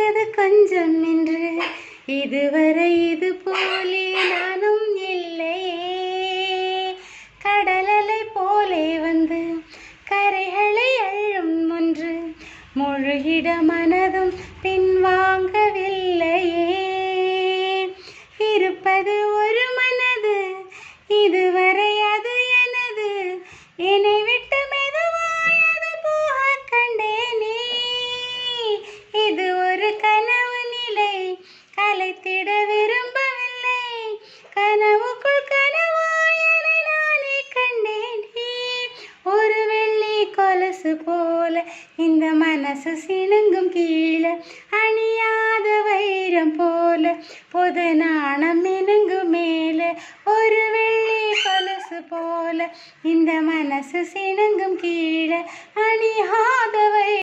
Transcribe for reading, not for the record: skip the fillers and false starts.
கிடைத்தது கொஞ்சம் என்று இதுவரை இது போலே நானும் இல்லையே. கடலலை போலே வந்து கரைகளை அள்ளும் ஒன்று முழுகிட மனதும் பின்வாங்கவில்லையே. இருப்பது ஒரு மனது இதுவரை அது எனது, என்னை விட்டு மெதுவாய் அது போக கண்டேனே. இது ஒரு கனவு நிலை, கலைத்திட விரும்பவில்லை. கனவுக்குள் கனவாய் என்னை நானே கண்டேனே. ஒரு வெள்ளி கொலுசு போல இந்த மனசு சிணுங்கும் கீழே, அணியாத வைரம் போல பொது நாணம் மினுங்கும் மேலே. ஒரு வெள்ளி கொலுசு போல இந்த மனசு சிணுங்கும் கீழே, அணியாத